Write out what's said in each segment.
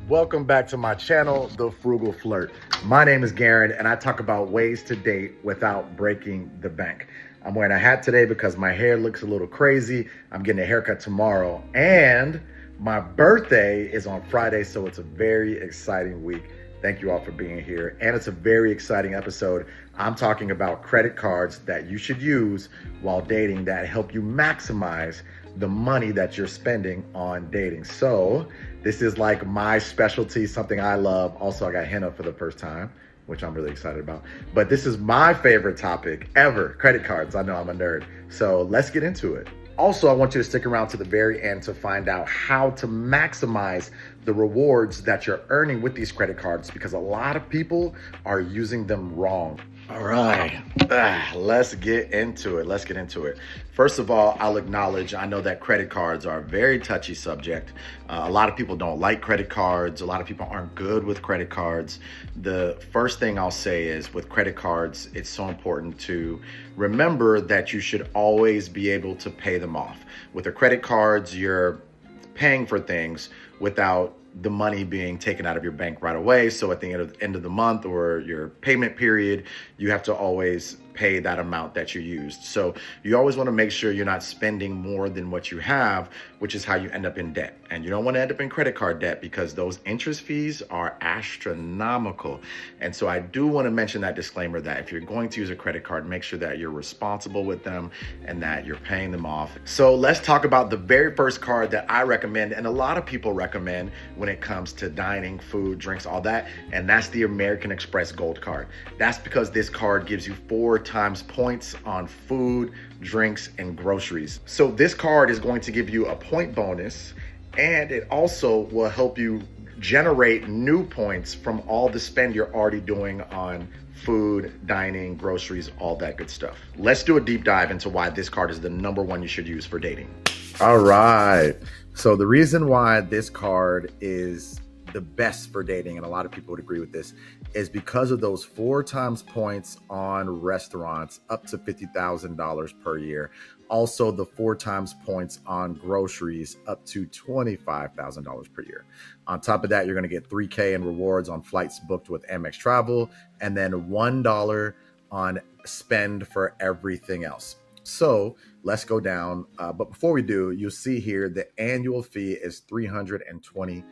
Welcome back to my channel, The Frugal Flirt. My name is Garen, and I talk about ways to date without breaking the bank. I'm wearing a hat today because my hair looks a little crazy. I'm getting a haircut tomorrow, and my birthday is on Friday, so it's a very exciting week. Thank you all for being here, and it's a very exciting episode. I'm talking about credit cards that you should use while dating that help you maximize the money that you're spending on dating. So this is like my specialty, something I love. Also, I got henna for the first time, which I'm really excited about. But this is my favorite topic ever, credit cards. I know I'm a nerd. So let's get into it. Also, I want you to stick around to the very end to find out how to maximize the rewards that you're earning with these credit cards, because a lot of people are using them wrong. All right, let's get into it. Let's get into it. First of all, I'll acknowledge, I know that credit cards are a very touchy subject. A lot of people don't like credit cards. A lot of people aren't good with credit cards. The first thing I'll say is with credit cards, it's so important to remember that you should always be able to pay them off. With the credit cards, you're paying for things without the money being taken out of your bank right away. So at the end of the month or your payment period, you have to always pay that amount that you used. So you always want to make sure you're not spending more than what you have, which is how you end up in debt. And you don't want to end up in credit card debt because those interest fees are astronomical. And so I do want to mention that disclaimer that if you're going to use a credit card, make sure that you're responsible with them and that you're paying them off. So let's talk about the very first card that I recommend, and a lot of people recommend when it comes to dining, food, drinks, all that, and that's the American Express Gold Card. That's because this card gives you 4 times points on food, drinks, and groceries. So this card is going to give you a point bonus, and it also will help you generate new points from all the spend you're already doing on food, dining, groceries, all that good stuff. Let's do a deep dive into why this card is the #1 you should use for dating. All right. So the reason why this card is the best for dating, and a lot of people would agree with this, is because of those 4 times points on restaurants up to $50,000 per year. Also, the 4 times points on groceries up to $25,000 per year. On top of that, you're going to get $3K in rewards on flights booked with Amex Travel, and then $1 on spend for everything else. So let's go down. But before we do, you'll see here the annual fee is $325.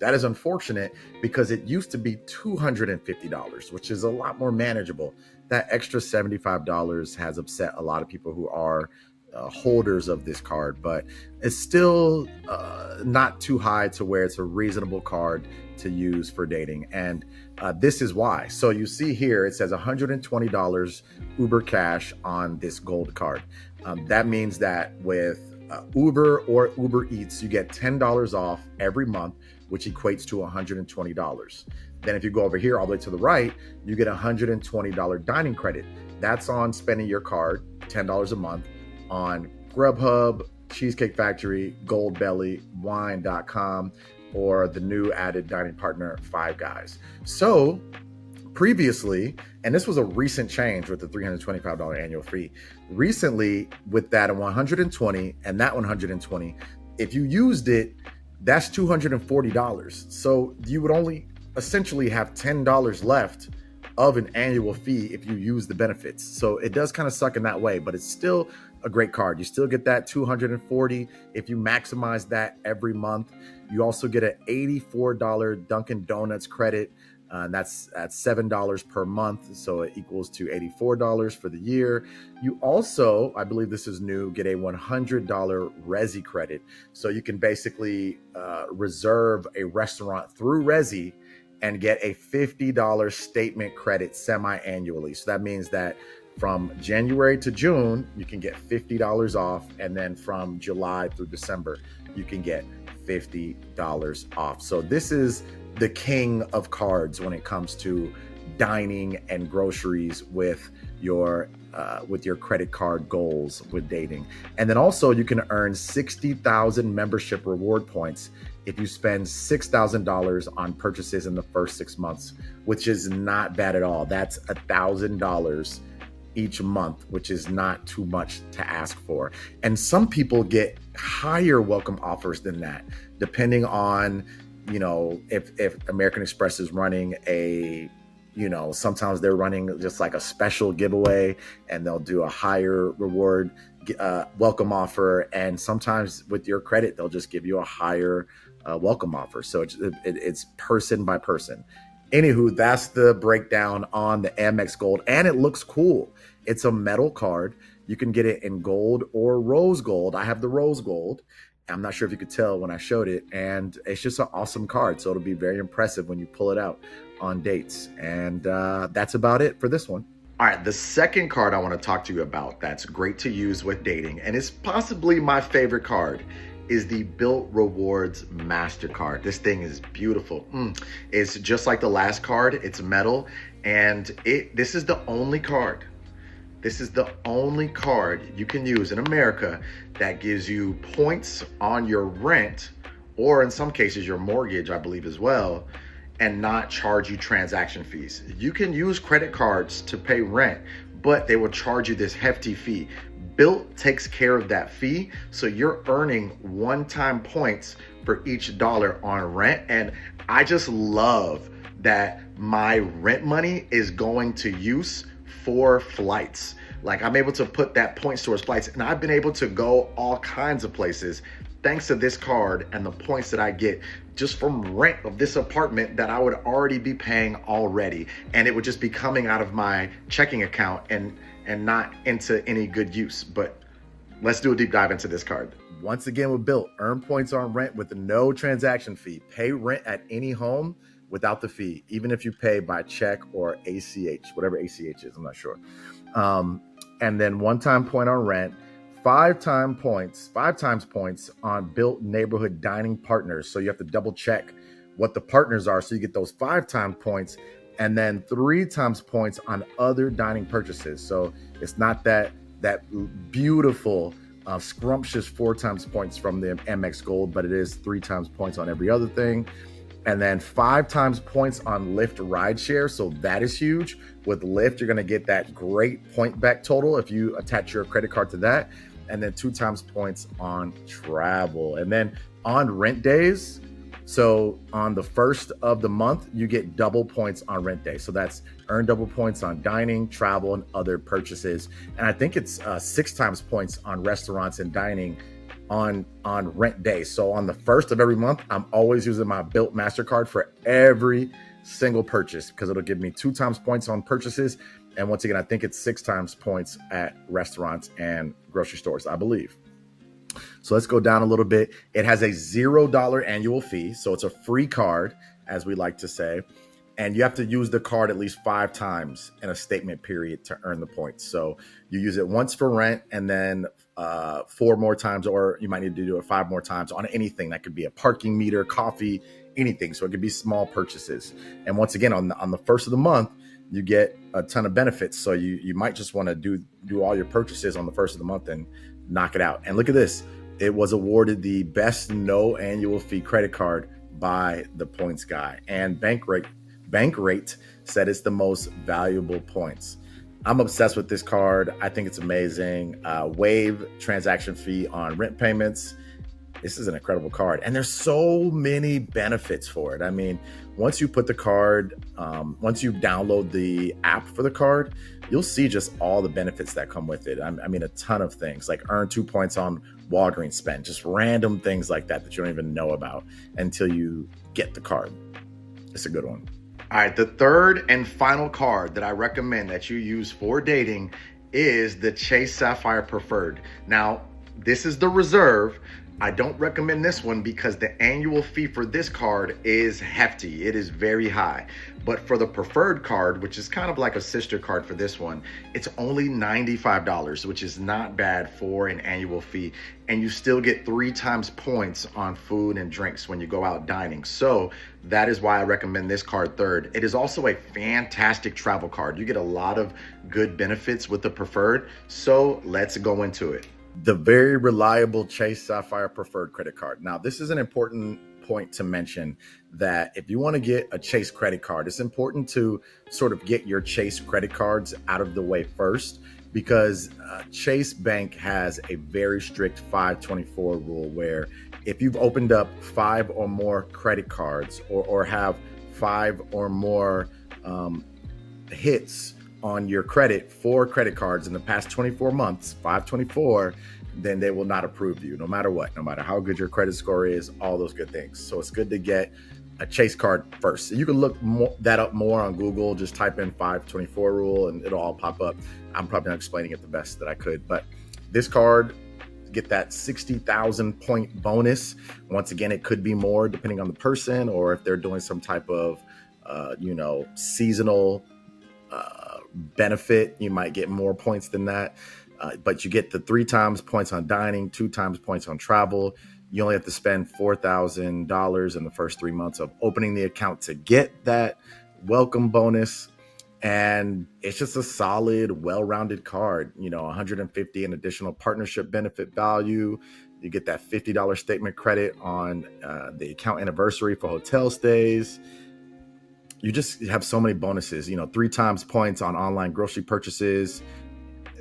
That is unfortunate because it used to be $250, which is a lot more manageable. That extra $75 has upset a lot of people who are holders of this card, but it's still not too high to where it's a reasonable card to use for dating. And this is why. So you see here, it says $120 Uber Cash on this gold card. That means that with Uber or Uber Eats, you get $10 off every month, which equates to $120. Then if you go over here all the way to the right, you get $120 dining credit. That's on spending your card, $10 a month, on Grubhub, Cheesecake Factory, Goldbelly, Wine.com, or the new added dining partner, Five Guys. So previously, and this was a recent change with the $325 annual fee, recently with that 120 and that 120, if you used it, that's $240. So you would only essentially have $10 left of an annual fee if you use the benefits. So it does kind of suck in that way, but it's still a great card. You still get that $240 if you maximize that every month. You also get an $84 Dunkin' Donuts credit. That's at $7 per month, so it equals to $84 for the year. You also, I believe this is new, get a $100 Resy credit. So you can basically reserve a restaurant through Resy and get a $50 statement credit semi-annually. So that means that from January to June, you can get $50 off. And then from July through December, you can get $50 off. So this is the king of cards when it comes to dining and groceries with your credit card goals with dating. And then also you can earn 60,000 membership reward points if you spend $6,000 on purchases in the first 6 months, which is not bad at all. That's $1,000 each month, which is not too much to ask for. And some people get higher welcome offers than that, depending on if American Express is running sometimes they're running just like a special giveaway, and they'll do a higher reward welcome offer. And sometimes with your credit, they'll just give you a higher welcome offer. So it's person by person. Anywho, that's the breakdown on the Amex Gold, and it looks cool. It's a metal card. You can get it in gold or rose gold. I have the rose gold. I'm not sure if you could tell when I showed it, and it's just an awesome card. So it'll be very impressive when you pull it out on dates. And that's about it for this one. All right, the second card I want to talk to you about that's great to use with dating, and it's possibly my favorite card, is the Bilt Rewards MasterCard. This thing is beautiful. It's just like the last card. It's metal, and this is the only card. This is the only card you can use in America that gives you points on your rent, or in some cases your mortgage, I believe as well, and not charge you transaction fees. You can use credit cards to pay rent, but they will charge you this hefty fee. Bilt takes care of that fee, so you're earning one-time points for each dollar on rent. And I just love that my rent money is going to use for flights. Like, I'm able to put that points towards flights, and I've been able to go all kinds of places thanks to this card and the points that I get just from rent of this apartment that I would already be paying already. And it would just be coming out of my checking account and not into any good use. But let's do a deep dive into this card. Once again with Bilt, earn points on rent with no transaction fee. Pay rent at any home without the fee, even if you pay by check or ACH, whatever ACH is, I'm not sure. And then one-time point on rent, five times points on Bilt Neighborhood Dining Partners. So you have to double check what the partners are, so you get those 5 times points, and then 3 times points on other dining purchases. So it's not that beautiful, scrumptious 4 times points from the Amex Gold, but it is 3 times points on every other thing. And then 5 times points on Lyft rideshare. So that is huge. With Lyft, you're going to get that great point back total if you attach your credit card to that. And then 2 times points on travel. And then on rent days, so on the first of the month, you get double points on rent day. So that's earn double points on dining, travel, and other purchases. And I think it's 6 times points on restaurants and dining on rent day. So on the first of every month, I'm always using my Bilt MasterCard for every single purchase, because it'll give me 2 times points on purchases. And once again, I think it's 6 times points at restaurants and grocery stores, I believe. So let's go down a little bit. It has a $0 annual fee. So it's a free card, as we like to say. And you have to use the card at least 5 times in a statement period to earn the points. So you use it once for rent, and then 4 more times, or you might need to do it 5 more times on anything. That could be a parking meter, coffee, anything. So it could be small purchases. And once again, on the first of the month, you get a ton of benefits. So you might just want to do all your purchases on the first of the month and knock it out. And look at this. It was awarded the best no annual fee credit card by the Points Guy. And Bankrate said it's the most valuable points. I'm obsessed with this card. I think it's amazing. Waive transaction fee on rent payments. This is an incredible card. And there's so many benefits for it. I mean, once you put the card, once you download the app for the card, you'll see just all the benefits that come with it. I mean, a ton of things, like earn 2 points on Walgreens spend, just random things like that you don't even know about until you get the card. It's a good one. All right, the third and final card that I recommend that you use for dating is the Chase Sapphire Preferred. Now, this is the reserve. I don't recommend this one because the annual fee for this card is hefty. It is very high. But for the preferred card, which is kind of like a sister card for this one, it's only $95, which is not bad for an annual fee. And you still get 3 times points on food and drinks when you go out dining. So that is why I recommend this card third. It is also a fantastic travel card. You get a lot of good benefits with the preferred. So let's go into it. The very reliable Chase Sapphire Preferred credit card. Now, this is an important point to mention, that if you want to get a Chase credit card, it's important to sort of get your Chase credit cards out of the way first, because Chase Bank has a very strict 524 rule, where if you've opened up 5 or more credit cards or have 5 or more hits on your credit for credit cards in the past 24 months, 524, then they will not approve you no matter what, no matter how good your credit score is, all those good things. So it's good to get a Chase card first. You can look that up more on Google. Just type in 524 rule and it'll all pop up. I'm probably not explaining it the best that I could, but this card, get that 60,000 point bonus. Once again, it could be more depending on the person, or if they're doing some type of, seasonal benefit, you might get more points than that. But you get the 3 times points on dining, 2 times points on travel. You only have to spend $4,000 in the first 3 months of opening the account to get that welcome bonus. And it's just a solid, well-rounded card. 150 in additional partnership benefit value. You get that $50 statement credit on the account anniversary for hotel stays. You just have so many bonuses. 3 times points on online grocery purchases,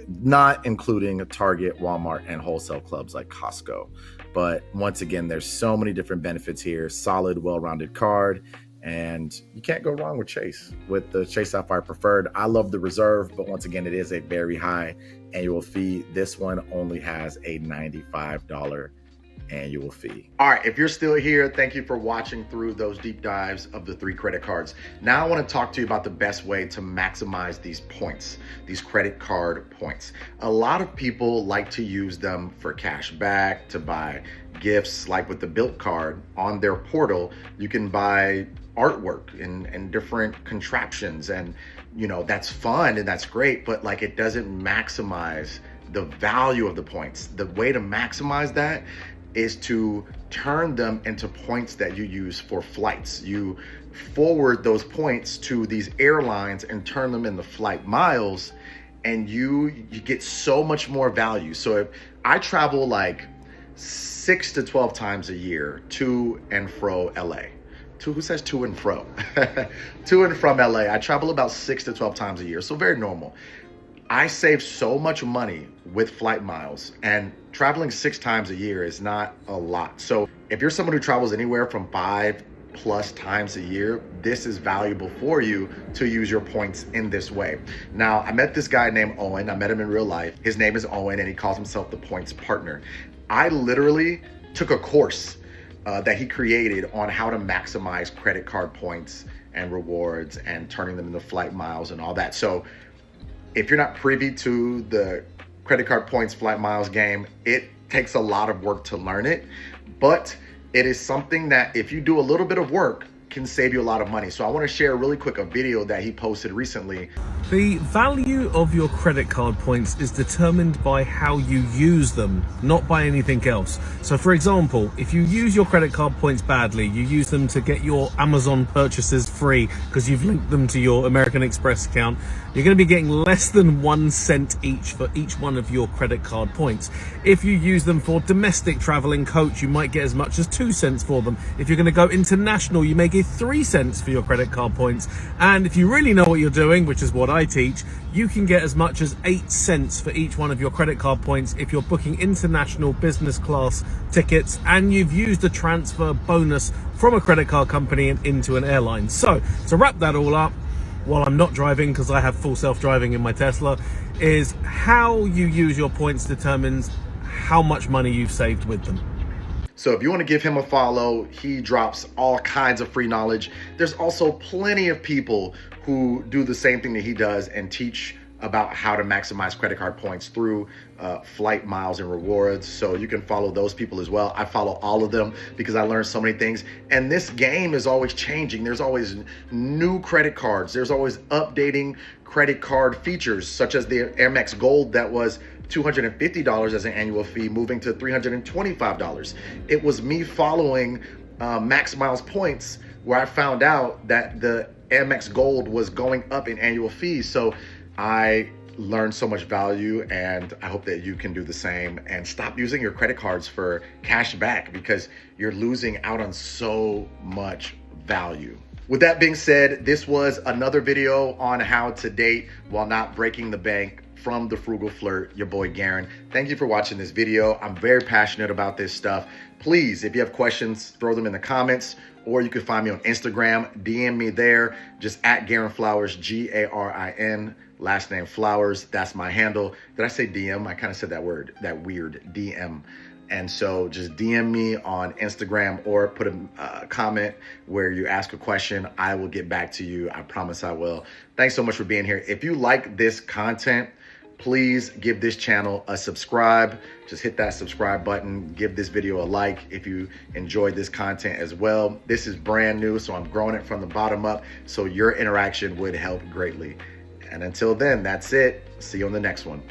not including a Target, Walmart, and wholesale clubs like Costco. But once again, there's so many different benefits here. Solid, well-rounded card. And you can't go wrong with Chase, with the Chase Sapphire Preferred. I love the Reserve, but once again, it is a very high annual fee. This one only has a $95 annual fee. All right, if you're still here, thank you for watching through those deep dives of the 3 credit cards. Now I want to talk to you about the best way to maximize these points, these credit card points. A lot of people like to use them for cash back, to buy gifts. Like with the Bilt card on their portal, you can buy artwork and different contraptions, and that's fun and that's great, but like it doesn't maximize the value of the points. The way to maximize that is to turn them into points that you use for flights. You forward those points to these airlines and turn them into flight miles, and you get so much more value. So if I travel like 6 to 12 times a year to and fro LA. Who says to and fro? To and from LA. I travel about 6 to 12 times a year, so very normal. I save so much money with flight miles, and traveling 6 times a year is not a lot. So if you're someone who travels anywhere from 5+ times a year, this is valuable for you to use your points in this way. Now, I met this guy named Owen. I met him in real life. His name is Owen, and he calls himself the Points Partner. I literally took a course that he created on how to maximize credit card points and rewards and turning them into flight miles and all that. So if you're not privy to the credit card points flight miles game, it takes a lot of work to learn it, but it is something that if you do a little bit of work can save you a lot of money. So I want to share really quick a video that he posted recently. The value of your credit card points is determined by how you use them, not by anything else. So for example, if you use your credit card points badly, you use them to get your Amazon purchases free because you've linked them to your American Express account, you're going to be getting less than 1 cent each for each one of your credit card points. If you use them for domestic travel in coach, you might get as much as 2 cents for them. If you're going to go international, you may get 3 cents for your credit card points. And if you really know what you're doing, which is what I teach, you can get as much as 8 cents for each one of your credit card points if you're booking international business class tickets and you've used a transfer bonus from a credit card company and into an airline. So to wrap that all up, while I'm not driving because I have full self-driving in my Tesla, is how you use your points determines how much money you've saved with them. So if you want to give him a follow, he drops all kinds of free knowledge. There's also plenty of people who do the same thing that he does and teach about how to maximize credit card points through flight miles and rewards. So you can follow those people as well. I follow all of them because I learned so many things. And this game is always changing. There's always new credit cards. There's always updating credit card features, such as the Amex Gold that was $250 as an annual fee, moving to $325. It was me following Max Miles Points where I found out that the Amex Gold was going up in annual fees. So I learned so much value, and I hope that you can do the same and stop using your credit cards for cash back because you're losing out on so much value. With that being said, this was another video on how to date while not breaking the bank from The Frugal Flirt, your boy Garen. Thank you for watching this video. I'm very passionate about this stuff. Please, if you have questions, throw them in the comments, or you can find me on Instagram, DM me there, just at Garen Flowers, Garin, last name Flowers. That's my handle. Did I say DM? I kind of said that word, that weird DM. And so just DM me on Instagram or put a comment where you ask a question. I will get back to you. I promise I will. Thanks so much for being here. If you like this content, please give this channel a subscribe. Just hit that subscribe button. Give this video a like if you enjoyed this content as well. This is brand new, so I'm growing it from the bottom up. So your interaction would help greatly. And until then, that's it. See you on the next one.